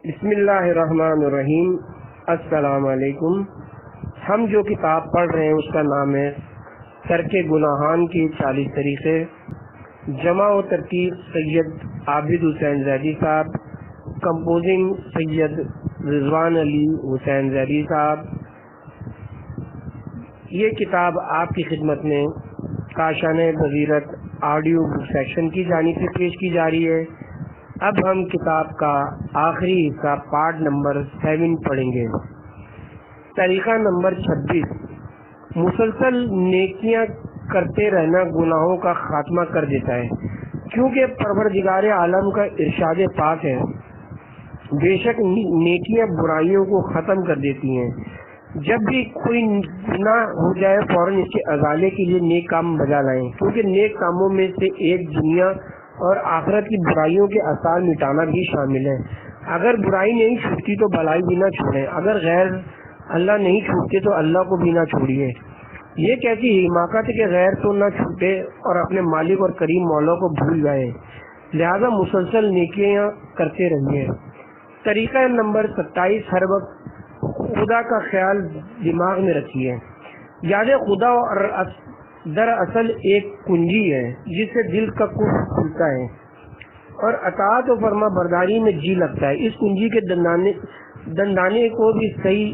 بسم اللہ الرحمن الرحیم۔ السلام علیکم۔ ہم جو کتاب پڑھ رہے ہیں اس کا نام ہے ترک گناہان کے 40 طریقے، جمع و ترتیب سید عابد حسین زیدی صاحب، کمپوزنگ سید رضوان علی حسین زیدی صاحب۔ یہ کتاب آپ کی خدمت میں کاشان بصیرت آڈیو بک سیکشن کی جانب سے پیش کی جا رہی ہے۔ اب ہم کتاب کا آخری حصہ پارٹ نمبر 7 پڑھیں گے۔ طریقہ نمبر 26، مسلسل نیکیاں کرتے رہنا گناہوں کا خاتمہ کر دیتا ہے، کیونکہ پروردگار عالم کا ارشاد پاک ہے، بے شک نیکیاں برائیوں کو ختم کر دیتی ہیں۔ جب بھی کوئی گناہ ہو جائے فوراً اس کے ازالے کے لیے نیک کام بجا لائیں، کیونکہ نیک کاموں میں سے ایک دنیا اور آخرت کی برائیوں کے آثار مٹانا بھی شامل ہے۔ اگر برائی نہیں چھوٹتی تو بھلائی بھی نہ چھوڑیں، اگر غیر اللہ نہیں چھوٹتے تو اللہ کو بھی نہ چھوڑیے۔ یہ کیسی حماقت ہے کہ غیر تو نہ چھوٹے اور اپنے مالک اور کریم مولا کو بھول جائیں، لہذا مسلسل نیکیاں کرتے رہیے۔ طریقہ نمبر 27، ہر وقت خدا کا خیال دماغ میں رکھیے۔ یاد خدا اور دراصل ایک کنجی ہے جس سے دل کا قفل کھلتا ہے اور اطاعت و فرما برداری میں جی لگتا ہے۔ اس کنجی کے دندانے کو بھی صحیح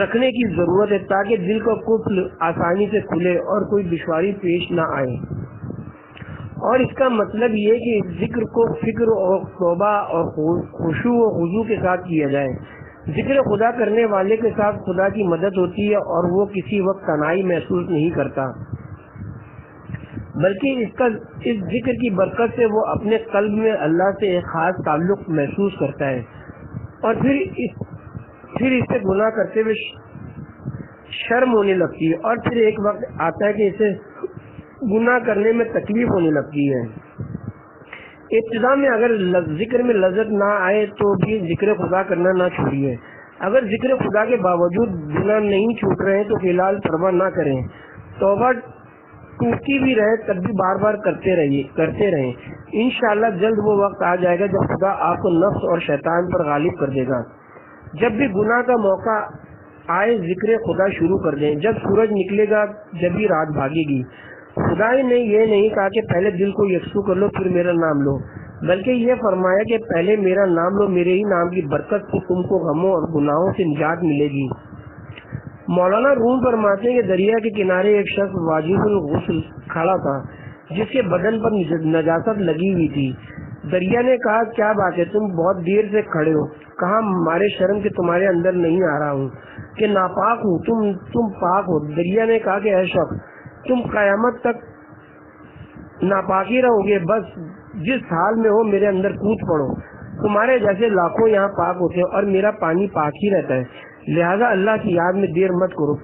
رکھنے کی ضرورت ہے تاکہ دل کا قفل آسانی سے کھلے اور کوئی دشواری پیش نہ آئے۔ اور اس کا مطلب یہ کہ ذکر کو فکر اور توبہ اور خشوع و خضوع کے ساتھ کیا جائے۔ ذکر خدا کرنے والے کے ساتھ خدا کی مدد ہوتی ہے اور وہ کسی وقت تنہائی محسوس نہیں کرتا، بلکہ اس ذکر کی برکت سے وہ اپنے قلب میں اللہ سے ایک خاص تعلق محسوس کرتا ہے، اور پھر اس سے گناہ کرتے ہوئے شرم ہونے لگتی ہے، اور پھر ایک وقت آتا ہے کہ اسے گناہ کرنے میں تکلیف ہونے لگتی ہے۔ ابتدا میں اگر ذکر میں لذت نہ آئے تو بھی ذکر خدا کرنا نہ چھوڑیے۔ اگر ذکر خدا کے باوجود گناہ نہیں چھوٹ رہے تو فی الحال توبہ نہ کریں، توبہ ٹوٹتی بھی رہے تب بھی بار بار کرتے رہیں۔ انشاءاللہ جلد وہ وقت آ جائے گا جب خدا آپ کو نفس اور شیطان پر غالب کر دے گا۔ جب بھی گناہ کا موقع آئے ذکر خدا شروع کر دیں، جب سورج نکلے گا جب ہی رات بھاگے گی۔ خدا نے یہ نہیں کہا کہ پہلے دل کو یکسو کر لو پھر میرا نام لو، بلکہ یہ فرمایا کہ پہلے میرا نام لو، میرے ہی نام کی برکت سے تم کو غموں اور گناہوں سے نجات ملے گی۔ مولانا روم فرماتے ہیں کہ دریا کے کنارے ایک شخص واجب الغسل کھڑا تھا جس کے بدن پر نجاست لگی ہوئی تھی۔ دریا نے کہا کیا بات ہے، تم بہت دیر سے کھڑے ہو؟ کہا مارے شرم کہ تمہارے اندر نہیں آ رہا ہوں کہ ناپاک ہوں، تم پاک ہو۔ دریا نے کہا کہ اے شخص تم قیامت تک ناپاکی رہو گے، بس جس حال میں ہو میرے اندر کود پڑو۔ تمہارے جیسے لاکھوں یہاں پاک ہوتے ہیں اور میرا پانی پاک ہی رہتا ہے، لہذا اللہ کی یاد میں دیر مت کرو۔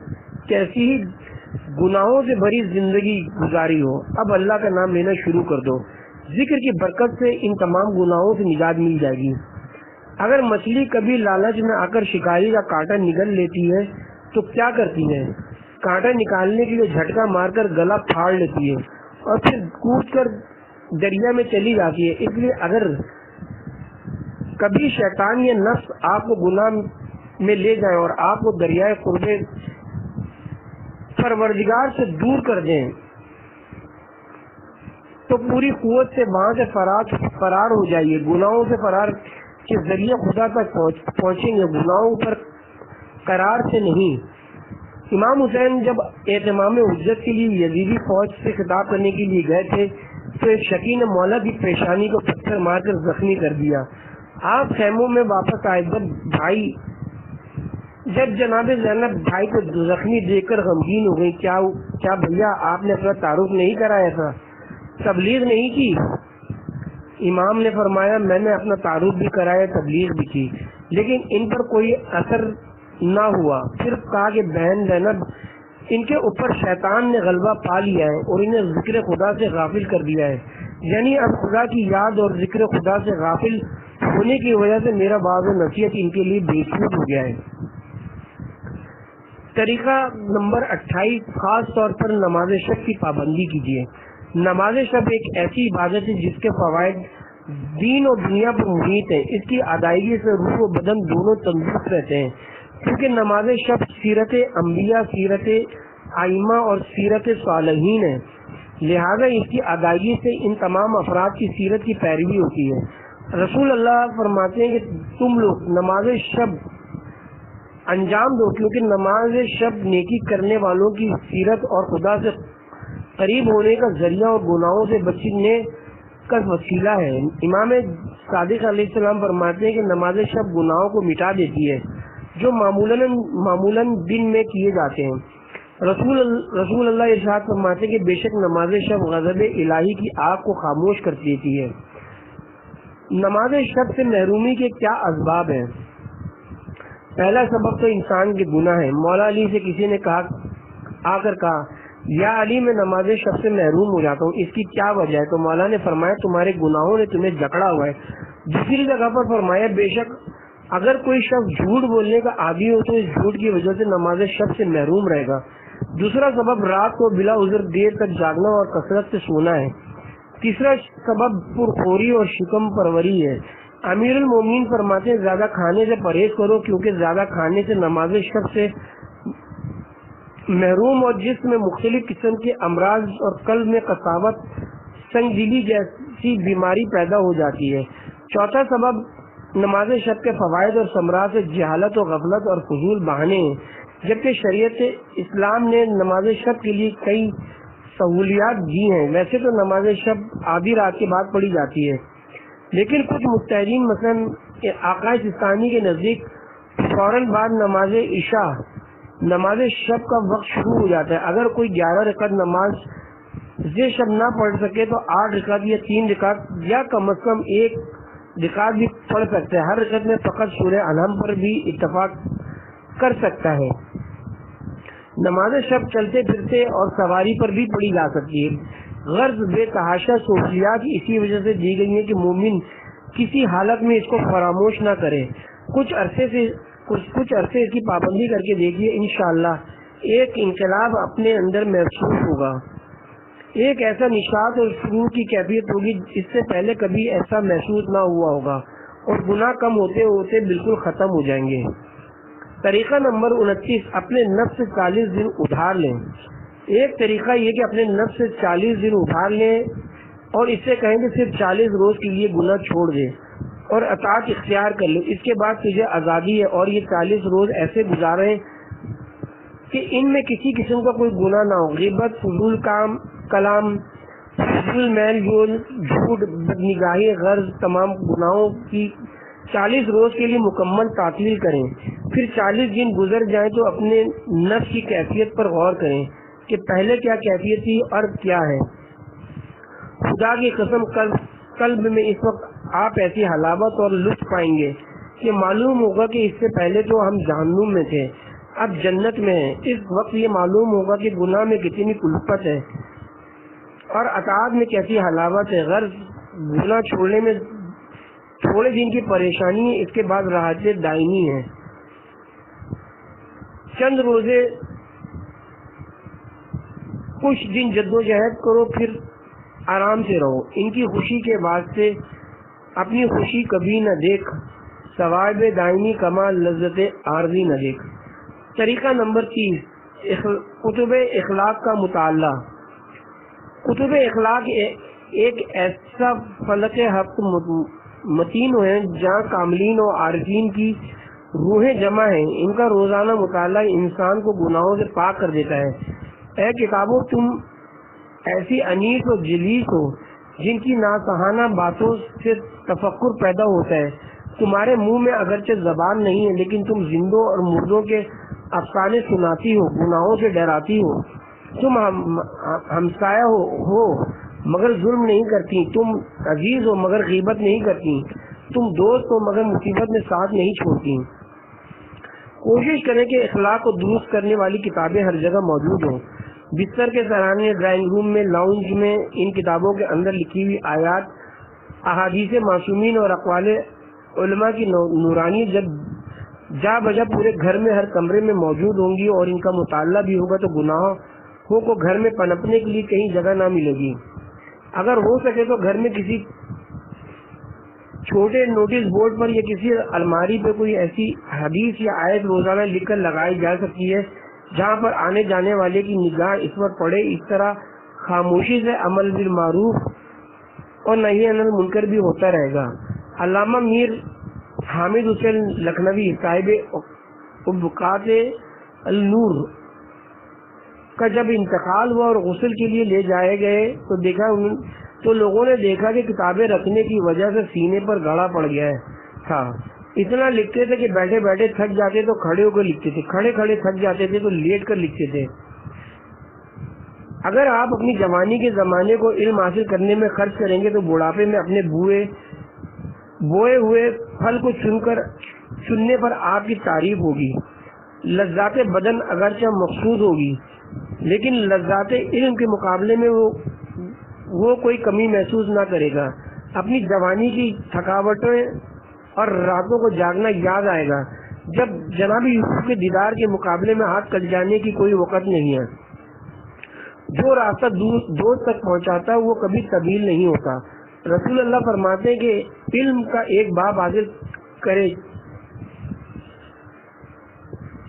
کیسی ہی گناہوں سے بھری زندگی گزاری ہو، اب اللہ کا نام لینا شروع کر دو، ذکر کی برکت سے ان تمام گناہوں سے نجات مل جائے گی۔ اگر مچھلی کبھی لالچ میں آ کر شکاری کا کانٹا نگل لیتی ہے تو کیا کرتی ہے؟ کانٹا نکالنے کے لیے جھٹکا مار کر گلا پھاڑ لیتی ہے اور پھر کود کر دریا میں چلی جاتی ہے۔ اس لیے اگر کبھی شیطان یا نفس آپ کو گناہ میں لے جائیں اور آپ کو دریائے قرب پروردگار سے دور کر دیں تو پوری قوت سے وہاں سے فرار ہو جائیے۔ گناہوں سے فرار کے ذریعے خدا تک پہنچیں گے، گناہوں پر قرار سے نہیں۔ امام حسین جب اہتمام حجت کے لیے یزیدی فوج سے خطاب کرنے کے لیے گئے تھے تو ایک شکی نے مولا کی پیشانی کو پتھر مار کر زخمی کر دیا۔ آپ خیموں میں واپس آئے، جب جناب زینب بھائی کو زخمی دیکھ کر غمگین ہو گئی۔ کیا بھیا آپ نے اپنا تعارف نہیں کرایا تھا، تبلیغ نہیں کی؟ امام نے فرمایا میں نے اپنا تعارف بھی کرایا، تبلیغ بھی کی، لیکن ان پر کوئی اثر نہ ہوا۔ پھر کہا کہ بہن زینب، ان کے اوپر شیطان نے غلبہ پا لیا ہے اور انہیں ذکر خدا سے غافل کر دیا ہے، یعنی اب خدا کی یاد اور ذکر خدا سے غافل ہونے کی وجہ سے میرا باز نصیحت ان کے لیے بے سود ہو گیا ہے۔ طریقہ نمبر 28، خاص طور پر نماز شب کی پابندی کیجیے۔ نماز شب ایک ایسی عبادت ہے جس کے فوائد دین اور دنیا پر محیط ہے. اس کی ادائیگی سے روح و بدن دونوں تندرست رہتے ہیں، کیونکہ نماز شب سیرت انبیاء، سیرت ائمہ اور سیرت صالحین ہے. لہذا اس کی ادائیگی سے ان تمام افراد کی سیرت کی پیروی ہوتی ہے. رسول اللہ فرماتے ہیں کہ تم لوگ نماز شب انجام دو، کیونکہ نماز شب نیکی کرنے والوں کی سیرت اور خدا سے قریب ہونے کا ذریعہ اور گناہوں سے بچنے کا وسیلہ ہے. امام صادق علیہ السلام فرماتے ہیں کہ نماز شب گناہوں کو مٹا دیتی ہے جو معمولاً دن میں کیے جاتے ہیں. رسول اللہ ارشاد فرماتے ہیں کہ بے شک نماز شب غضب الہی کی آگ کو خاموش کر دیتی ہے. نماز شب سے محرومی کے کیا اسباب ہیں؟ پہلا سبب تو انسان کے گناہ ہے. مولا علی سے کسی نے آ کر کہا یا علی میں نماز شب سے محروم ہو جاتا ہوں، اس کی کیا وجہ ہے؟ تو مولا نے فرمایا تمہارے گناہوں نے تمہیں جکڑا ہوا ہے. دوسری جگہ پر فرمایا بے شک اگر کوئی شخص جھوٹ بولنے کا عادی ہو تو اس جھوٹ کی وجہ سے نماز شب سے محروم رہے گا. دوسرا سبب رات کو بلا عذر دیر تک جاگنا اور کثرت سے سونا ہے. تیسرا سبب پرخوری اور شکم پروری ہے. امیر المومنین فرماتے ہیں زیادہ کھانے سے پرہیز کرو، کیونکہ زیادہ کھانے سے نماز شب سے محروم اور جسم میں مختلف قسم کے امراض اور قلب میں قساوت، سنگ دلی جیسی بیماری پیدا ہو جاتی ہے. چوتھا سبب نماز شب کے فوائد اور ثمرات سے جہالت و غفلت اور فضول بہانے ہیں، جبکہ شریعت اسلام نے نماز شب کے لیے کئی سہولیات دی ہیں. ویسے تو نماز شب آدھی رات کے بعد پڑھی جاتی ہے، لیکن کچھ مجتہدین مثلاً آقا سستانی کے نزدیک فوراً بعد نماز عشاء نماز شب کا وقت شروع ہو جاتا ہے. اگر کوئی 11 رکعت نماز شب نہ پڑھ سکے تو 8 رکعت یا 3 رکعت یا کم از کم 1 رکعت بھی پڑھ سکتے ہیں. ہر رکعت میں فقط سورہ انعام پر بھی اتفاق کر سکتا ہے. نماز شب چلتے پھرتے اور سواری پر بھی پڑھی جا سکتی ہے. غرض بے تحاشا سہولیات اسی وجہ سے دی گئی ہیں کہ مومن کسی حالت میں اس کو فراموش نہ کرے. کچھ عرصے اس کی پابندی کر کے دیکھیے، انشاءاللہ ایک انقلاب اپنے اندر محسوس ہوگا. ایک ایسا نشاط اور سرور کی کیفیت ہوگی اس سے پہلے کبھی ایسا محسوس نہ ہوا ہوگا، اور گناہ کم ہوتے ہوتے بالکل ختم ہو جائیں گے. طریقہ نمبر 29، اپنے نفس سے 40 دن ادھار لیں. ایک طریقہ یہ کہ اپنے نفس سے 40 دن ادھار لیں اور اس سے کہیں کہ صرف 40 روز کے لیے گناہ چھوڑ دیں اور اطاعت اختیار کر لیں. اس کے بعد تجھے آزادی ہے اور یہ 40 روز ایسے گزاریں کہ ان میں کسی قسم کا کوئی گناہ نہ ہو. غیبت، فضول کلام، فضول میل جول، جھوٹ، بدنگاہی، غرض تمام گناہوں کی 40 روز کے لیے مکمل تعطیل کریں. پھر 40 دن گزر جائیں تو اپنے نفس کی کیفیت پر غور کریں کہ پہلے کیا کیفیت تھی اور کیا ہے. خدا کی قسم قلب میں اس وقت آپ ایسی حلاوت اور لطف پائیں گے کہ معلوم ہوگا کہ اس سے پہلے تو ہم جہنم میں تھے، اب جنت میں ہیں. اس وقت یہ معلوم ہوگا کہ گناہ میں کتنی کلفت ہے اور اطاعت میں کیسی حلاوت ہے. غرض گناہ چھوڑنے میں تھوڑے دن کی پریشانی ہے، اس کے بعد راحت دائمی ہے. چند روزے کچھ دن جدوجہد کرو، پھر آرام سے رہو. ان کی خوشی کے واسطے اپنی خوشی کبھی نہ دیکھ، ثواب دائمی کمال لذت عارضی نہ دیکھ. طریقہ نمبر 30، کتب اخلاق کا مطالعہ. کتب اخلاق ایک ایسا فلک ہفت متین ہے جہاں کاملین و عارفین کی روحیں جمع ہیں. ان کا روزانہ مطالعہ انسان کو گناہوں سے پاک کر دیتا ہے. اے کتابوں، تم ایسی انیس و جلیس ہو جن کی ناصحانہ باتوں سے تفکر پیدا ہوتا ہے. تمہارے منہ میں اگرچہ زبان نہیں ہے لیکن تم زندوں اور مردوں کے افسانے سناتی ہو، گناہوں سے ڈراتی ہو. تم ہمسایہ ہو مگر ظلم نہیں کرتی، تم عزیز ہو مگر غیبت نہیں کرتی، تم دوست ہو مگر مصیبت میں ساتھ نہیں چھوڑتی. کوشش کریں کہ اخلاق کو درست کرنے والی کتابیں ہر جگہ موجود ہوں. بستر کے سرانے، ڈرائنگ روم میں، لاؤنج میں ان کتابوں کے اندر لکھی ہوئی آیات، احادیث معصومین اور اقوال علماء کی نورانی جب جا بجا پورے گھر میں ہر کمرے میں موجود ہوں گی اور ان کا مطالعہ بھی ہوگا تو گناہوں کو گھر میں پنپنے کے لیے کہیں جگہ نہ ملے گی. اگر ہو سکے تو گھر میں کسی چھوٹے نوٹس بورڈ پر یا کسی الماری پہ کوئی ایسی حدیث یا آیت روزانہ لکھ کر لگائی جا سکتی ہے جہاں پر آنے جانے والے کی نگاہ اس پر پڑے. اس طرح خاموشی سے عمل بالمعروف اور نہی عن المنکر بھی ہوتا رہے گا. علامہ میر حامد حسین لکھنوی صاحب ابقات النور کا جب انتقال ہوا اور غسل کے لیے لے جائے گئے تو لوگوں نے دیکھا کہ کتابیں رکھنے کی وجہ سے سینے پر گھڑا پڑ گیا تھا. اتنا لکھتے تھے کہ بیٹھے بیٹھے تھک جاتے تو کھڑے ہو کر لکھتے تھے, کھڑے کھڑے تھک جاتے تھے تو لیٹ کر لکھتے تھے. اگر آپ اپنی جوانی کے زمانے کو علم حاصل کرنے میں خرچ کریں گے تو بڑھاپے میں اپنے بوئے ہوئے پھل کو چننے پر آپ کی تعریف ہوگی. لذات بدن اگرچہ مقصود ہوگی لیکن لذات علم کے مقابلے میں وہ کوئی کمی محسوس نہ کرے گا. اپنی جوانی کی تھکاوٹیں اور راتوں کو جاگنا یاد آئے گا جب جناب یوسف کے دیدار کے مقابلے میں ہاتھ کٹ جانے کی کوئی وقت نہیں ہے. جو راستہ دوست تک پہنچاتا وہ کبھی طویل نہیں ہوتا. رسول اللہ فرماتے ہیں کہ علم کا ایک باب حاصل کرے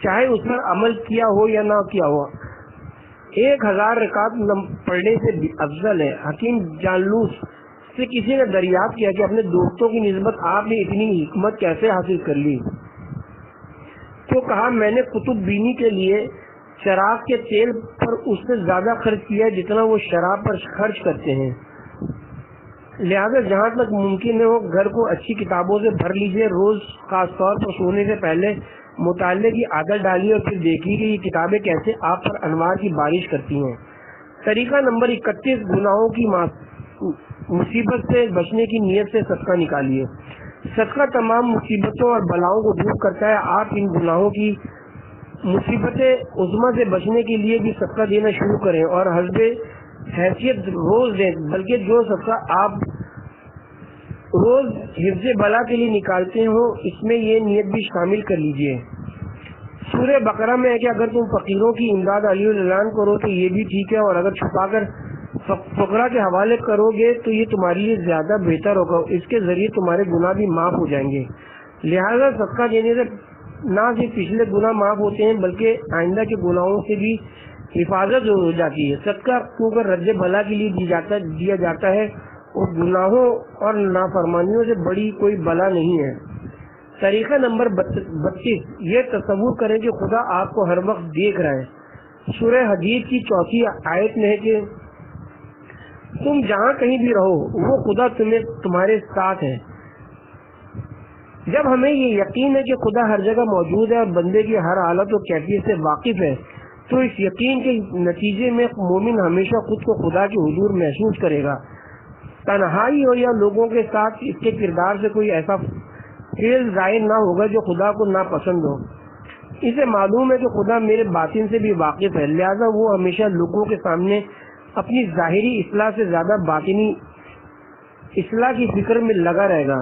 چاہے اس پر عمل کیا ہو یا نہ کیا ہو 1000 رکعت پڑھنے سے افضل ہے. حکیم جانلوس سے کسی نے دریافت کیا کہ اپنے دوستوں کی نسبت آپ نے اتنی حکمت کیسے حاصل کر لی؟ تو کہا میں نے کتب بینی کے لیے چراغ کے تیل پر اس سے زیادہ خرچ کیا جتنا وہ شراب پر خرچ کرتے ہیں. لہذا جہاں تک ممکن ہے وہ گھر کو اچھی کتابوں سے بھر لیجیے. روز خاص طور پر سونے سے پہلے مطالعے کی عادت ڈالیے اور پھر دیکھیے کہ یہ کتابیں کیسے آپ پر انوار کی بارش کرتی ہیں. طریقہ نمبر 31 گناہوں کی مصیبت سے بچنے کی نیت سے صدقہ نکالیے. صدقہ تمام مصیبتوں اور بلاؤں کو دور کرتا ہے. آپ ان گناہوں کی مصیبت عظمی سے بچنے کے لیے بھی صدقہ دینا شروع کریں اور حسب حیثیت روز دیں, بلکہ جو صدقہ آپ روز حفظ بلا کے لیے نکالتے ہو اس میں یہ نیت بھی شامل کر لیجئے. سورہ بقرہ میں ہے کہ اگر تم فقیروں کی امداد علی الاعلان کرو تو یہ بھی ٹھیک ہے, اور اگر چھپا کر فقراء کے حوالے کرو گے تو یہ تمہارے لیے زیادہ بہتر ہوگا. اس کے ذریعے تمہارے گناہ بھی معاف ہو جائیں گے. لہذا صدقہ دینے سے نہ صرف پچھلے گناہ معاف ہوتے ہیں بلکہ آئندہ کے گناہوں سے بھی حفاظت ہو جاتی ہے. صدقہ کیونکہ رد بلا کے لیے دیا جاتا ہے اور گناہوں اور نافرمانیوں سے بڑی کوئی بلا نہیں ہے. طریقہ نمبر 32 یہ تصور کریں کہ خدا آپ کو ہر وقت دیکھ رہا ہے. سورہ حدید کی 4 آیت میں ہے کہ تم جہاں کہیں بھی رہو وہ خدا تمہارے ساتھ ہے. جب ہمیں یہ یقین ہے کہ خدا ہر جگہ موجود ہے اور بندے کی ہر حالت و کیفیت سے واقف ہے تو اس یقین کے نتیجے میں مومن ہمیشہ خود کو خدا کے حضور محسوس کرے گا. تنہائی ہو یا لوگوں کے ساتھ اس کے کردار سے کوئی ایسا فعل ظاہر نہ ہوگا جو خدا کو ناپسند ہو. اسے معلوم ہے کہ خدا میرے باطن سے بھی واقف ہے, لہذا وہ ہمیشہ لوگوں کے سامنے اپنی ظاہری اصلاح سے زیادہ باطنی اصلاح کی فکر میں لگا رہے گا.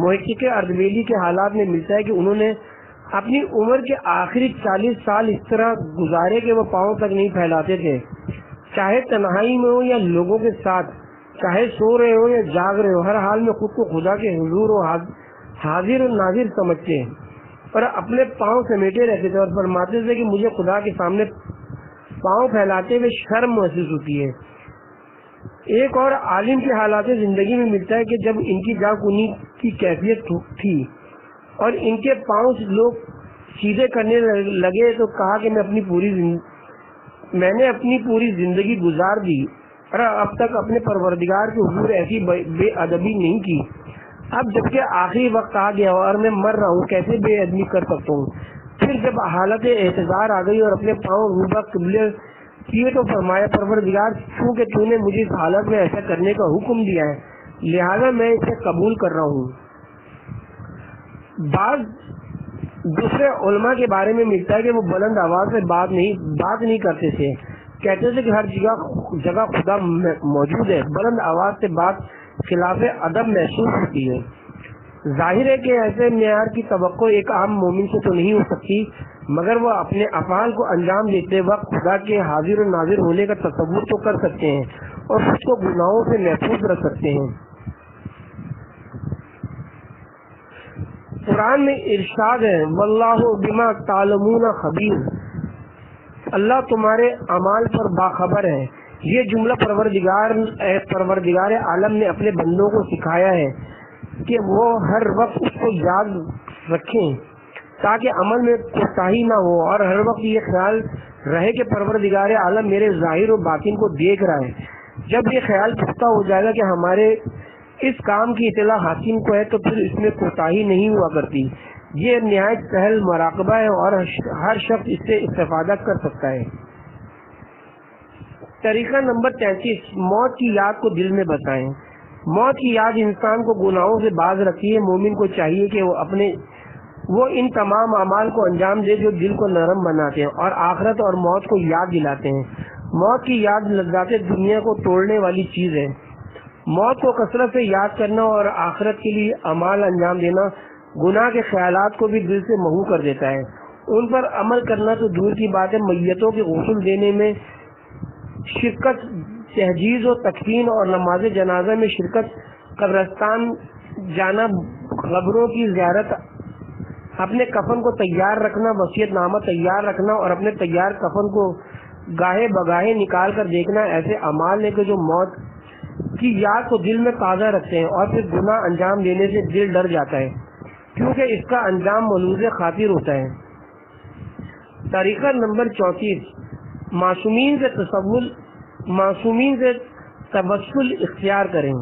محقق اردبیلی کے حالات میں ملتا ہے کہ انہوں نے اپنی عمر کے آخری 40 سال اس طرح گزارے کہ وہ پاؤں تک نہیں پھیلاتے تھے, چاہے تنہائی میں ہو یا لوگوں کے ساتھ, چاہے سو رہے ہو یا جاگ رہے ہو, ہر حال میں خود کو خدا کے حضور و حاضر و ناظر سمجھتے ہیں اور اپنے پاؤں سمیٹے رہتے تھے اور فرماتے تھے کہ مجھے خدا کے سامنے پاؤں پھیلاتے ہوئے شرم محسوس ہوتی ہے. ایک اور عالم کے حالات زندگی میں ملتا ہے کہ جب ان کی جا کنی کی کیفیت تھی اور ان کے پاؤں لوگ سیدھے کرنے لگے تو کہا کہ میں نے اپنی پوری زندگی گزار دی اور اب تک اپنے پروردگار کے حضور ایسی بے ادبی نہیں کی. اب جبکہ آخری وقت آ گیا اور میں مر رہا ہوں کیسے بے ادبی کر سکتا ہوں. پھر جب حالت احتضار آ گئی اور اپنے پاؤں روبہ قبلے کیے تو فرمایا پروردگار چونکہ تو نے مجھے اس حالت میں ایسا کرنے کا حکم دیا ہے لہذا میں اسے قبول کر رہا ہوں. بعض دوسرے علماء کے بارے میں ملتا ہے کہ وہ بلند آواز سے بات نہیں کرتے تھے, کہتے تھے کہ ہر جگہ خدا موجود ہے. بلند آواز سے بات خلاف ادب محسوس ہوتی ہے. ظاہر ہے کہ ایسے معیار کی توقع ایک عام مومن سے تو نہیں ہو سکتی مگر وہ اپنے افعال کو انجام دیتے وقت خدا کے حاضر و ناظر ہونے کا تصور تو کر سکتے ہیں اور خود کو گناہوں سے محفوظ رکھ سکتے ہیں. قرآن میں ارشاد ہے واللہ بما تعلمون خبیر، اللہ تمہارے اعمال پر باخبر ہے۔ یہ جملہ پروردگار عالم نے اپنے بندوں کو سکھایا ہے کہ وہ ہر وقت اس کو یاد رکھیں تاکہ عمل میں کوتاہی نہ ہو، اور ہر وقت یہ خیال رہے کہ پروردگار عالم میرے ظاہر و باطن کو دیکھ رہا ہے۔ جب یہ خیال پختہ ہو جائے گا کہ ہمارے اس کام کی اطلاع حاکم کو ہے تو پھر اس میں کوتاہی نہیں ہوا کرتی۔ یہ نہایت سہل مراقبہ ہے اور ہر شخص اس سے استفادہ کر سکتا ہے۔ طریقہ نمبر 33، موت کی یاد کو دل میں بسائیں۔ موت کی یاد انسان کو گناہوں سے باز رکھتی ہے۔ مومن کو چاہیے کہ وہ ان تمام اعمال کو انجام دے جو دل کو نرم بناتے ہیں اور آخرت اور موت کو یاد دلاتے ہیں۔ موت کی یاد لذات دنیا کو توڑنے والی چیز ہے۔ موت کو کثرت سے یاد کرنا اور آخرت کے لیے اعمال انجام دینا گناہ کے خیالات کو بھی دل سے محو کر دیتا ہے۔ ان پر عمل کرنا تو دور کی بات ہے، میتوں کے غسل دینے میں شرکت، تہجید و تکفین اور نماز جنازہ میں شرکت، قبرستان جانا، قبروں کی زیارت، اپنے کفن کو تیار رکھنا، وصیت نامہ تیار رکھنا اور اپنے تیار کفن کو گاہے بگاہے نکال کر دیکھنا ایسے اعمال ہیں کہ جو موت کی یاد کو دل میں تازہ رکھتے ہیں، اور پھر گناہ انجام دینے سے دل ڈر جاتا ہے کیونکہ اس کا انجام ملوث خاطر ہوتا ہے۔ طریقہ نمبر 34، معصومین سے توسل اختیار کریں۔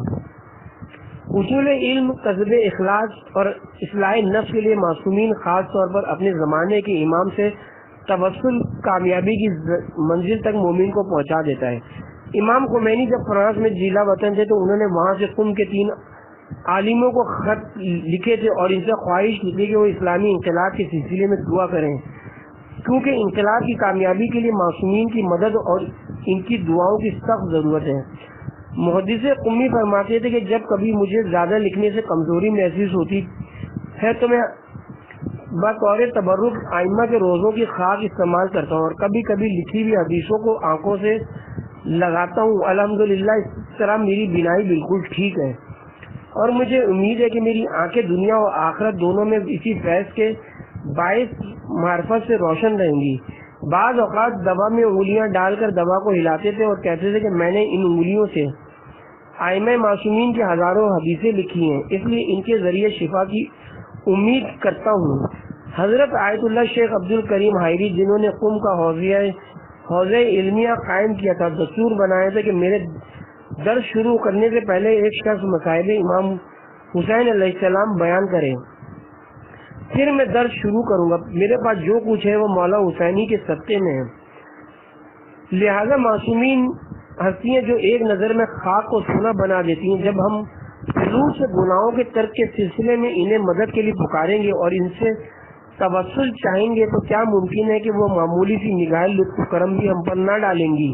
اصول علم، قصب اخلاص اور اصلاح نفس کے لیے معصومین خاص طور پر اپنے زمانے کے امام سے توسل کامیابی کی منزل تک مومن کو پہنچا دیتا ہے۔ امام خمینی جب فرانس میں جیلا وطن تھے تو انہوں نے وہاں سے قم کے 3 عالموں کو خط لکھے تھے اور ان سے خواہش لکھی کہ وہ اسلامی انقلاب کے سلسلے میں دعا کریں، کیونکہ انقلاب کی کامیابی کے لیے معصومین کی مدد اور ان کی دعاؤں کی سخت ضرورت ہے۔ محدث قمی فرماتے تھے کہ جب کبھی مجھے زیادہ لکھنے سے کمزوری محسوس ہوتی ہے تو میں بطور تبرک ائمہ کے روزوں کی خاک استعمال کرتا ہوں اور کبھی کبھی لکھی ہوئی حدیثوں کو آنکھوں سے لگاتا ہوں۔ الحمدللہ اس طرح میری بینائی بالکل ٹھیک ہے اور مجھے امید ہے کہ میری آنکھیں دنیا اور آخرت دونوں میں اسی فیض کے باعث معرفت سے روشن رہیں گی۔ بعض اوقات دوا میں انگلیاں ڈال کر دوا کو ہلاتے تھے اور کہتے تھے کہ میں نے ان انگلیوں سے ائمہ معصومین کی ہزاروں حدیثیں لکھی ہیں، اس لیے ان کے ذریعے شفا کی امید کرتا ہوں۔ حضرت آیت اللہ شیخ عبد الکریم حائری، جنہوں نے قم کا حوضہ علمیہ قائم کیا تھا، دستور بنایا تھا کہ میرے درس شروع کرنے سے پہلے ایک شخص مصائب امام حسین علیہ السلام بیان کرے، پھر میں درس شروع کروں گا۔ میرے پاس جو کچھ ہے وہ مولا حسینی کے صدقے میں ہے۔ لہذا معصومین ہستیاں جو ایک نظر میں خاک کو سونا بنا دیتی ہیں، جب ہم خلوص سے گناہوں کے ترک کے سلسلے میں انہیں مدد کے لیے پکاریں گے اور ان سے توسل چاہیں گے تو کیا ممکن ہے کہ وہ معمولی سی نگاہ لطف و کرم بھی ہم پر نہ ڈالیں گی۔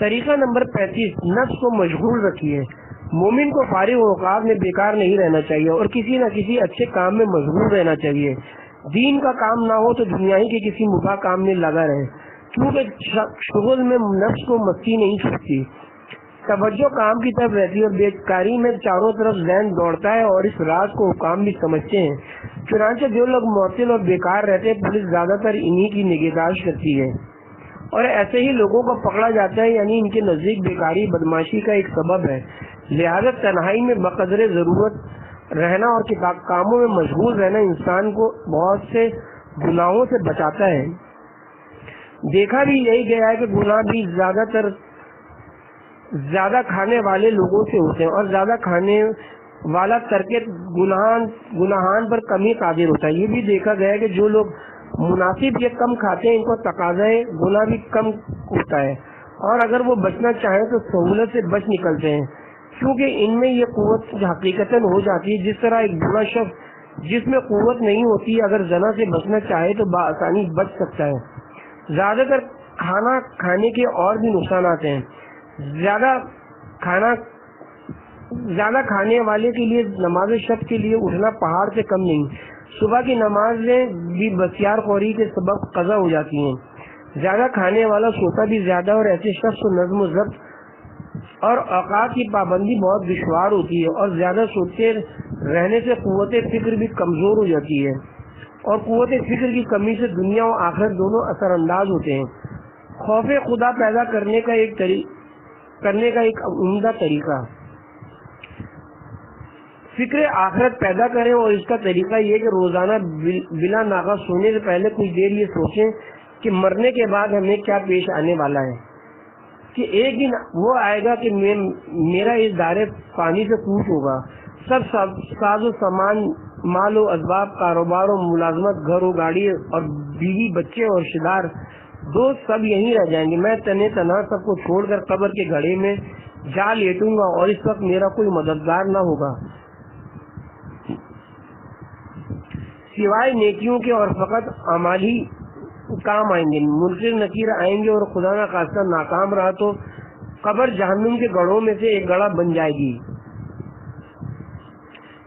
طریقہ نمبر 35، نفس کو مشغول رکھیے۔ مومن کو فارغ اوقات میں بیکار نہیں رہنا چاہیے اور کسی نہ کسی اچھے کام میں مشغول رہنا چاہیے۔ دین کا کام نہ ہو تو دنیا ہی کے کسی مباح کام میں لگا رہے، کیونکہ شغل میں نفس کو مستی نہیں چھوٹتی، توجہ کام کی طرف رہتی ہے اور بیکاری میں چاروں طرف ذہن دوڑتا ہے اور اس راز کو حکام بھی سمجھتے ہیں۔ چنانچہ جو لوگ معطل اور بیکار رہتے ہیں پولیس زیادہ تر انہی کی نگہداشت کرتی ہے اور ایسے ہی لوگوں کو پکڑا جاتا ہے، یعنی ان کے نزدیک بیکاری بدماشی کا ایک سبب ہے۔ لہذا تنہائی میں بقدر ضرورت رہنا اور کاموں میں مشغول رہنا انسان کو بہت سے گناہوں سے بچاتا ہے۔ دیکھا بھی یہی گیا ہے کہ گناہ بھی زیادہ کھانے والے لوگوں سے ہوتے ہیں اور زیادہ کھانے والا ترک گناہان پر کم ہی قادر ہوتا ہے۔ یہ بھی دیکھا گیا ہے کہ جو لوگ مناسب یا کم کھاتے ہیں ان کو تقاضۂ گناہ بھی کم ہوتا ہے، اور اگر وہ بچنا چاہیں تو سہولت سے بچ نکلتے ہیں، کیونکہ ان میں یہ قوت حقیقتاً ہو جاتی ہے۔ جس طرح ایک بوڑھا شخص جس میں قوت نہیں ہوتی اگر زنا سے بچنا چاہے تو بآسانی بچ سکتا ہے۔ زیادہ تر کھانا کھانے کے اور بھی نقصانات ہیں۔ زیادہ کھانے والے کے لیے نماز شب کے لیے اٹھنا پہاڑ سے کم نہیں۔ صبح کی نمازیں بھی بسیار خوری کے سبب قضا ہو جاتی ہیں۔ زیادہ کھانے والا سوتا بھی زیادہ اور ایسے شخص کو نظم و ضبط اور اوقات کی پابندی بہت دشوار ہوتی ہے، اور زیادہ سوچتے رہنے سے قوت فکر بھی کمزور ہو جاتی ہے، اور قوت فکر کی کمی سے دنیا و آخرت دونوں اثر انداز ہوتے ہیں۔ خوف خدا پیدا کرنے کا ایک عمدہ طریقہ فکر آخرت پیدا کریں، اور اس کا طریقہ یہ کہ روزانہ بلا ناغہ سونے سے پہلے کچھ دیر یہ سوچیں کہ مرنے کے بعد ہمیں کیا پیش آنے والا ہے، کہ ایک دن وہ آئے گا کہ میرا اس دائرے پانی سے کوچ ہوگا، سب ساز و سامان، مال و اسباب، کاروبار و ملازمت، گھر و گاڑی اور بیوی بچے اور رشتے دار دوست سب یہیں رہ جائیں گے، میں تنے تنہا سب کو چھوڑ کر قبر کے گڑھے میں جا لیٹوں گا، اور اس وقت میرا کوئی مددگار نہ ہوگا سوائے نیکیوں کے، اور فقط اعمال ہی کام آئیں گے، منکر نکیر آئیں گے، اور خدا نہ خواستہ ناکام رہا تو قبر جہنم کے گڑھوں میں سے ایک گڑھا بن جائے گی۔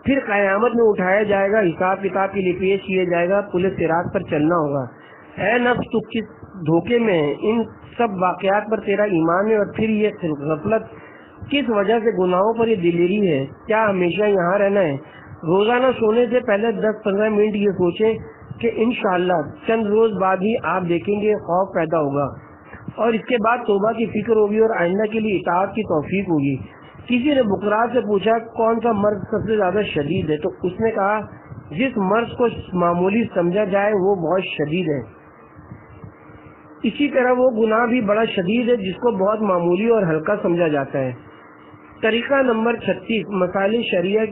پھر قیامت میں اٹھایا جائے گا، حساب کتاب کے لیے پیش کیا جائے گا، پل صراط پر چلنا ہوگا۔ اے نفس تو کس دھوکے میں ہے، ان سب واقعات پر تیرا ایمان ہے، اور پھر یہ غفلت کس وجہ سے، گناہوں پر یہ دلیری ہے، کیا ہمیشہ یہاں رہنا ہے؟ روزانہ سونے سے پہلے 10-15 منٹ یہ سوچیں کہ انشاءاللہ چند روز بعد ہی آپ دیکھیں گے خوف پیدا ہوگا، اور اس کے بعد توبہ کی فکر ہوگی، اور آئندہ کے لیے اطاعت کی توفیق ہوگی۔ کسی نے بکرات سے پوچھا کون سا مرض سب سے زیادہ شدید ہے، تو اس نے کہا جس مرض کو معمولی سمجھا جائے وہ بہت شدید ہے، اسی طرح وہ گناہ بھی بڑا شدید ہے جس کو بہت معمولی اور ہلکا سمجھا جاتا ہے۔ طریقہ نمبر 36، مسائل شریعت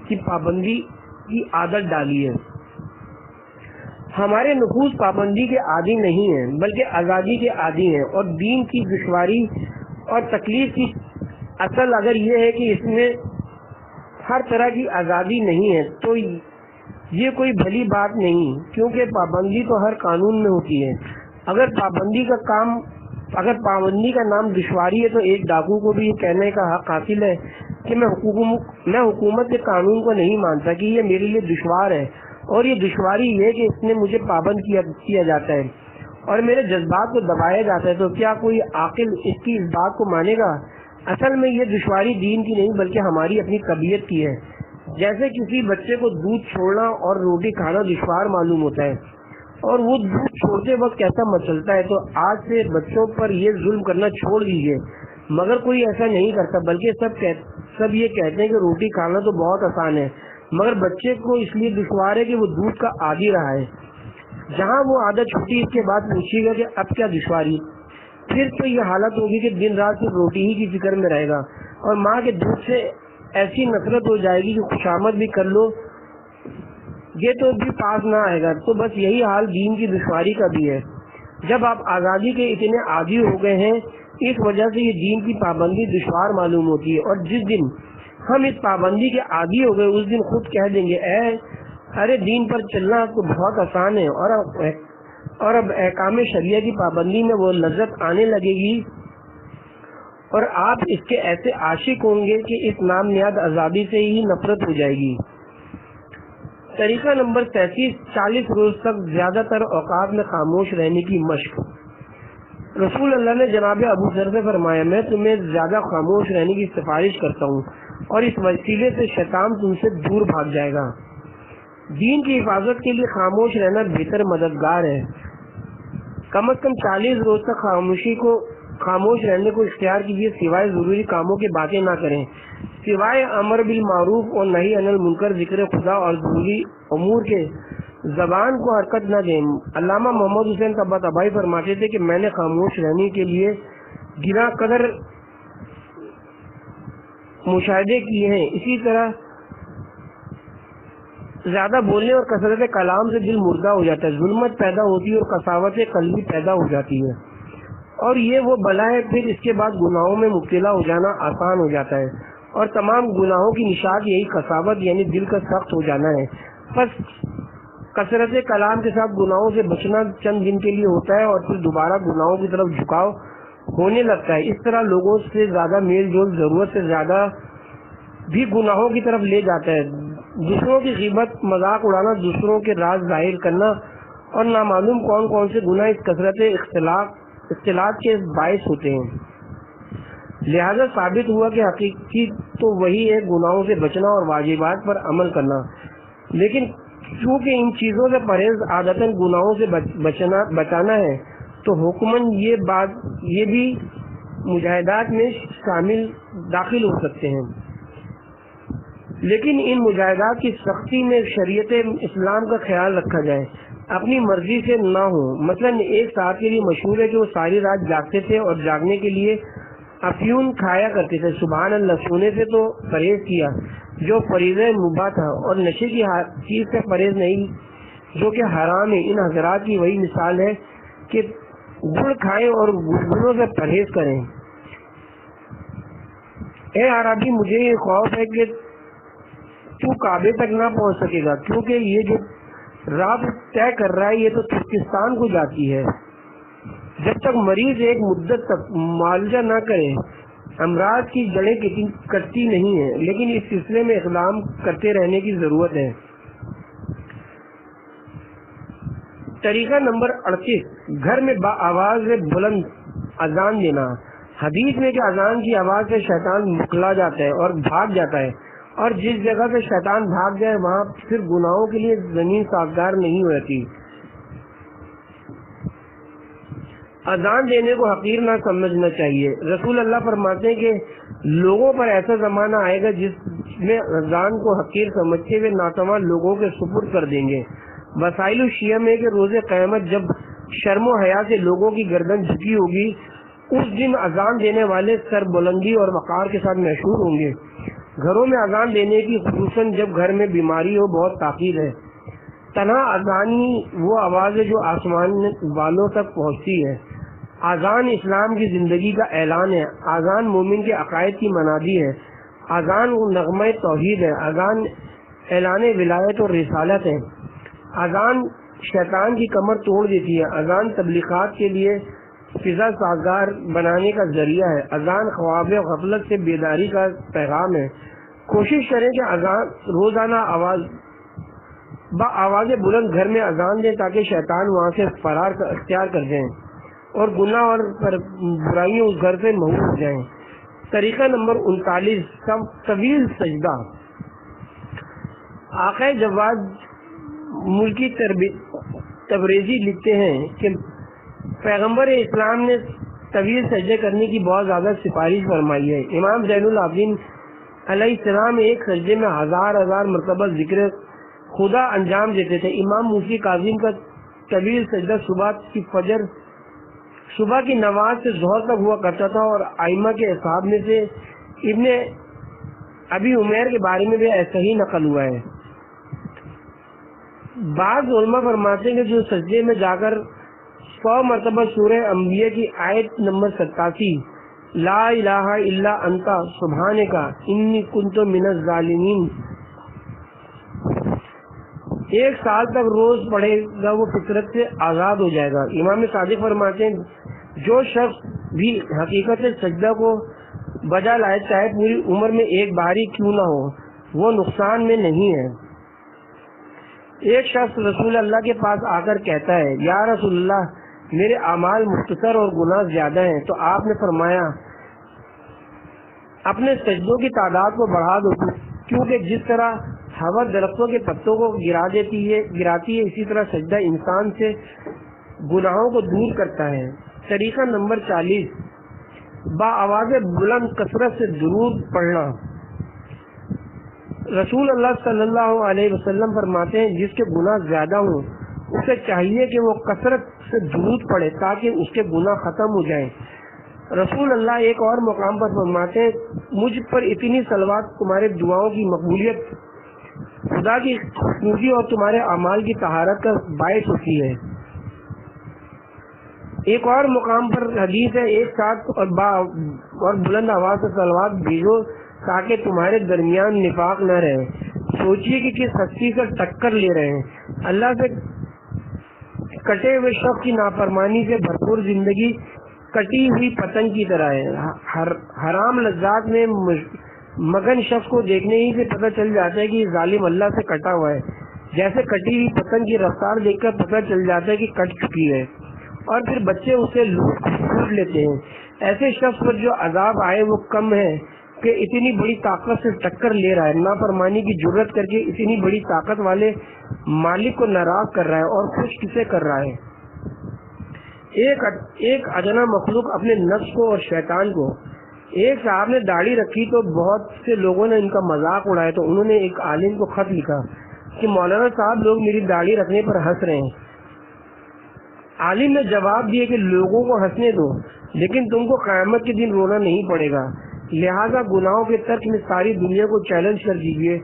کی پابندی کی عادت ڈالی ہے۔ ہمارے نفوس پابندی کے عادی نہیں ہیں بلکہ آزادی کے عادی ہیں، اور دین کی دشواری اور تکلیف کی اصل اگر یہ ہے کہ اس میں ہر طرح کی آزادی نہیں ہے تو یہ کوئی بھلی بات نہیں، کیونکہ پابندی تو ہر قانون میں ہوتی ہے۔ اگر پابندی کا نام دشواری ہے تو ایک ڈاکو کو بھی یہ کہنے کا حق حاصل ہے کہ میں حکومت کے قانون کو نہیں مانتا، کہ یہ میرے لیے دشوار ہے، اور یہ دشواری یہ کہ اس نے مجھے پابند کیا جاتا ہے اور میرے جذبات کو دبایا جاتا ہے، تو کیا کوئی عاقل اس کی اس بات کو مانے گا؟ اصل میں یہ دشواری دین کی نہیں بلکہ ہماری اپنی طبیعت کی ہے۔ جیسے کسی بچے کو دودھ چھوڑنا اور روٹی کھانا دشوار معلوم ہوتا ہے، اور وہ دودھ چھوڑتے وقت کیسا مچلتا ہے، تو آج سے بچوں پر یہ ظلم کرنا چھوڑ دیجیے۔ مگر کوئی ایسا نہیں کرتا، بلکہ سب یہ کہتے ہیں کہ روٹی کھانا تو بہت آسان ہے، مگر بچے کو اس لیے دشوار ہے کہ وہ دودھ کا عادی رہا ہے۔ جہاں وہ عادت چھوٹی اس کے بعد پوچھیے گا کہ اب کیا دشواری، پھر تو یہ حالت ہوگی کہ دن رات صرف روٹی ہی کی فکر میں رہے گا، اور ماں کے دودھ سے ایسی نفرت ہو جائے گی کہ خوشامد بھی کر لو یہ تو بھی پاس نہ آئے گا۔ تو بس یہی حال دین کی دشواری کا بھی ہے۔ جب آپ آزادی کے اتنے عادی ہو گئے ہیں، اس وجہ سے یہ دین کی پابندی دشوار معلوم ہوتی ہے، اور جس دن ہم اس پابندی کے عادی ہو گئے اس دن خود کہہ دیں گے ارے دین پر چلنا تو بہت آسان ہے، اور اب احکام شریعہ کی پابندی میں وہ لذت آنے لگے گی، اور آپ اس کے ایسے عاشق ہوں گے کہ اس نام نیاد آزادی سے ہی نفرت ہو جائے گی۔ طریقہ نمبر 37، 40 روز تک زیادہ تر اوقات میں خاموش رہنے کی مشق۔ رسول اللہ نے جناب ابو ذر سے فرمایا، میں تمہیں زیادہ خاموش رہنے کی سفارش کرتا ہوں، اور اس وسیلے سے شیطان تم سے دور بھاگ جائے گا۔ دین کی حفاظت کے لیے خاموش رہنا بہتر مددگار ہے۔ کم از کم 40 روز تک خاموش رہنے کو اختیار کیجیے، سوائے ضروری کاموں کے باتیں نہ کریں، سوائے امر بالمعروف اور نہی عن المنکر، ذکر خدا اور ضروری امور کے زبان کو حرکت نہ دیں۔ علامہ محمد حسین طباطبائی فرماتے تھے کہ میں نے خاموش رہنے کے لیے گنا قدر مشاہدے کیے ہیں، اسی طرح زیادہ بولنے اور کثرت کلام سے دل مردہ ہو جاتا ہے، ظلمت پیدا ہوتی ہے اور قساوت قلبی پیدا ہو جاتی ہے، اور یہ وہ بلا ہے۔ پھر اس کے بعد گناہوں میں مبتلا ہو جانا آسان ہو جاتا ہے، اور تمام گناہوں کی نشاد یہی قساوت یعنی دل کا سخت ہو جانا ہے۔ بس کثرت کلام کے ساتھ گناہوں سے بچنا چند دن کے لیے ہوتا ہے، اور پھر دوبارہ گناہوں کی طرف جھکاؤ ہونے لگتا ہے۔ اس طرح لوگوں سے زیادہ میل جول ضرورت سے زیادہ بھی گناہوں کی طرف لے جاتا ہے۔ دوسروں کی غیبت، مذاق اڑانا، دوسروں کے راز ظاہر کرنا اور نامعلوم کون کون سے گناہ اس کثرت اختلاط کے باعث ہوتے ہیں۔ لہذا ثابت ہوا کہ حقیقی تو وہی ہے گناہوں سے بچنا اور واجبات پر عمل کرنا، لیکن چونکہ ان چیزوں سے پرہیز عادتاً گناہوں سے بچانا ہے تو حکماً یہ بھی مجاہدات میں داخل ہو سکتے ہیں، لیکن ان مجاہدات کی سختی میں شریعت اسلام کا خیال رکھا جائے، اپنی مرضی سے نہ ہو۔ مثلا ایک صاحب کے لیے مشہور ہے کہ وہ ساری رات جاگتے تھے اور جاگنے کے لیے افیون کھایا کرتے تھے، سبحان اللہ، سونے سے تو پرہیز کیا جو فریضہ مباح تھا، اور نشے کی چیز سے پرہیز نہیں جو کہ حرام ہے۔ ان حضرات کی وہی مثال ہے کہ گڑ کھائیں اور گڑگڑوں سے پرہیز کریں۔ اے عربی، مجھے یہ خوف ہے کہ تو کعبے تک نہ پہنچ سکے گا، کیونکہ یہ جو رات طے کر رہا ہے یہ تو ترکستان کو جاتی ہے۔ جب تک مریض ایک مدت تک معالجہ نہ کرے امراض کی جڑیں کٹتی نہیں ہیں، لیکن اس سلسلے میں اقدام کرتے رہنے کی ضرورت ہے۔ طریقہ نمبر 38، گھر میں آواز بلند اذان دینا۔ حدیث میں کہ اذان کی آواز سے شیطان مکلا جاتا ہے اور بھاگ جاتا ہے، اور جس جگہ سے شیطان بھاگ جائے وہاں پھر گناہوں کے لیے زمین سازگار نہیں ہوتی۔ اذان دینے کو حقیر نہ سمجھنا چاہیے۔ رسول اللہ فرماتے ہیں کہ لوگوں پر ایسا زمانہ آئے گا جس میں اذان کو حقیر سمجھتے ہوئے ناتواں لوگوں کے سپرد کر دیں گے۔ وسائل الشیعہ میں کہ روز قیامت جب شرم و حیا سے لوگوں کی گردن جھکی ہوگی، اس دن اذان دینے والے سر بلندی اور وقار کے ساتھ مشہور ہوں گے۔ گھروں میں اذان دینے کی خصوصاً جب گھر میں بیماری ہو بہت تاکید ہے۔ تنہا اذان ہی وہ آواز ہے جو آسمان والوں تک پہنچتی ہے۔ اذان اسلام کی زندگی کا اعلان ہے، اذان مومن کے عقائد کی منادی ہے، اذان نغمہ توحید ہے، اذان اعلان ولایت اور رسالت ہے، اذان شیطان کی کمر توڑ دیتی ہے، اذان تبلیغات کے لیے فضا سازگار بنانے کا ذریعہ ہے، اذان خواب غفلت سے بیداری کا پیغام ہے۔ کوشش کریں کہ اذان روزانہ آواز بلند گھر میں اذان دیں تاکہ شیطان وہاں سے فرار اختیار کر جائیں اور گناہ اور برائیوں اس گھر سے محفوظ ہو جائیں۔ طریقہ نمبر 39، طویل سجدہ۔ آقا جواد ملکی تبریزی لکھتے ہیں کہ پیغمبر اسلام نے طویل سجدے کرنے کی بہت زیادہ سفارش فرمائی ہے۔ امام زین العابدین علیہ السلام ایک سجدے میں ہزار مرتبہ ذکر خدا انجام دیتے تھے۔ امام موسی کاظم کا طویل سجدہ صبح کی نماز سے ظہر تک ہوا کرتا تھا، اور ائمہ کے اصحاب میں سے ابن ابی عمیر کے بارے میں بھی ایسا ہی نقل ہوا ہے۔ بعض علماء فرماتے ہیں کہ جو سجدے میں جا کر 100 مرتبہ سورہ انبیاء کی آیت نمبر 87 لا الہ الا انت سبحانک انی کنت من الظالمین 1 سال تک روز پڑھے گا وہ فطرت سے آزاد ہو جائے گا۔ امام صادق فرماتے ہیں جو شخص بھی حقیقت سجدہ کو بجا لائے چاہے پوری عمر میں ایک بار ہی کیوں نہ ہو وہ نقصان میں نہیں ہے۔ ایک شخص رسول اللہ کے پاس آ کر کہتا ہے یا رسول اللہ میرے اعمال مختصر اور گناہ زیادہ ہیں، تو آپ نے فرمایا اپنے سجدوں کی تعداد کو بڑھا دو، کیونکہ جس طرح ہوا درختوں کے پتوں کو گراتی ہے اسی طرح سجدہ انسان سے گناہوں کو دور کرتا ہے۔ طریقہ نمبر 40، آواز بلند کثرت سے درود پڑھنا۔ رسول اللہ صلی اللہ علیہ وسلم فرماتے ہیں جس کے گناہ زیادہ ہوں اسے چاہیے کہ وہ کثرت سے درود پڑھے تاکہ اس کے گناہ ختم ہو جائیں۔ رسول اللہ ایک اور مقام پر فرماتے ہیں مجھ پر اتنی صلوات تمہارے دعاؤں کی مقبولیت خدا کی خوبی اور تمہارے اعمال کی طہارت کا باعث ہوتی ہے۔ ایک اور مقام پر حدیث ہے ایک ساتھ اور بلند آواز سے صلوات بھیجو تاکہ تمہارے درمیان نفاق نہ رہے۔ سوچئے کہ کس ہستی سے ٹکر لے رہے ہیں۔ اللہ سے کٹے ہوئے شخص کی نافرمانی سے بھرپور زندگی کٹی ہوئی پتنگ کی طرح ہے۔ حرام لذات میں مگن شخص کو دیکھنے ہی سے پتہ چل جاتا ہے کہ یہ ظالم اللہ سے کٹا ہوا ہے، جیسے کٹی ہوئی پتنگ کی رفتار دیکھ کر پتہ چل جاتا ہے کہ کٹ چکی ہے، اور پھر بچے اسے لوٹ لیتے ہیں۔ ایسے شخص پر جو عذاب آئے وہ کم ہے کہ اتنی بڑی طاقت سے ٹکر لے رہا ہے، نافرمانی کی جرت کر کے اتنی بڑی طاقت والے مالک کو ناراض کر رہا ہے اور خوش کسے کر رہا ہے۔ ایک ادنا مخلوق اپنے نفس کو اور شیطان کو، ایک صاحب نے داڑھی رکھی تو بہت سے لوگوں نے ان کا مذاق اڑایا، تو انہوں نے ایک عالم کو خط لکھا کہ مولانا صاحب لوگ میری داڑھی رکھنے پر ہنس رہے ہیں۔ عالم نے جواب دیا کہ لوگوں کو ہنسنے دو، لیکن تم کو قیامت کے دن رونا نہیں پڑے گا، لہذا گناہوں کے ترک میں ساری دنیا کو چیلنج کر دیجیے۔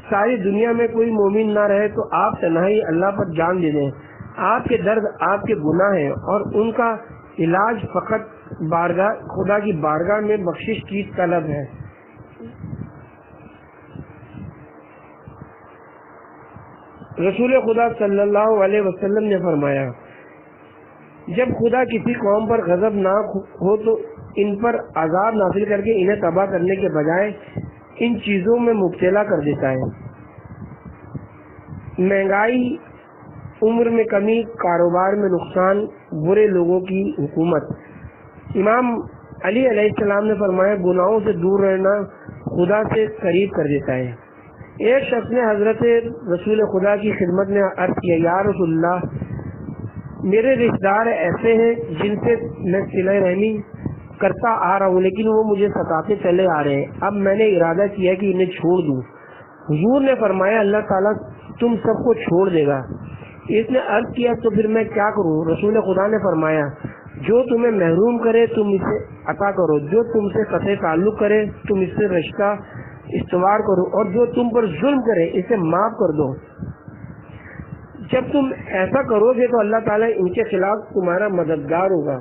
ساری دنیا میں کوئی مومن نہ رہے تو آپ تنہائی اللہ پر جان دے دیں، آپ کے درد آپ کے گناہ ہیں اور ان کا علاج فقط خدا کی بارگاہ میں بخشش کی طلب ہے۔ رسول خدا صلی اللہ علیہ وسلم نے فرمایا، جب خدا کسی قوم پر غضبناک ہو تو ان پر عذاب نازل کر کے انہیں تباہ کرنے کے بجائے ان چیزوں میں مبتلا کر دیتا ہے: مہنگائی، عمر میں کمی، کاروبار میں نقصان، برے لوگوں کی حکومت۔ امام علی علیہ السلام نے فرمایا، گناہوں سے دور رہنا خدا سے قریب کر دیتا ہے۔ ایک شخص نے حضرت رسول خدا کی خدمت میں عرض کیا، یا رسول اللہ، میرے رشتہ دار ایسے ہیں جن سے میں صلہ رحمی کرتا آ رہا ہوں لیکن وہ مجھے ستاتے چلے آ رہے ہیں، اب میں نے ارادہ کیا کہ انہیں چھوڑ دوں۔ حضور نے فرمایا، اللہ تعالیٰ تم سب کو چھوڑ دے گا۔ اس نے عرض کیا، تو پھر میں کیا کروں؟ رسول خدا نے فرمایا، جو تمہیں محروم کرے تم اسے عطا کرو، جو تم سے قطع تعلق کرے تم اس سے رشتہ استوار کرو، اور جو تم پر ظلم کرے اسے معاف کر دو۔ جب تم ایسا کرو گے تو اللہ تعالیٰ ان کے خلاف تمہارا مددگار ہوگا۔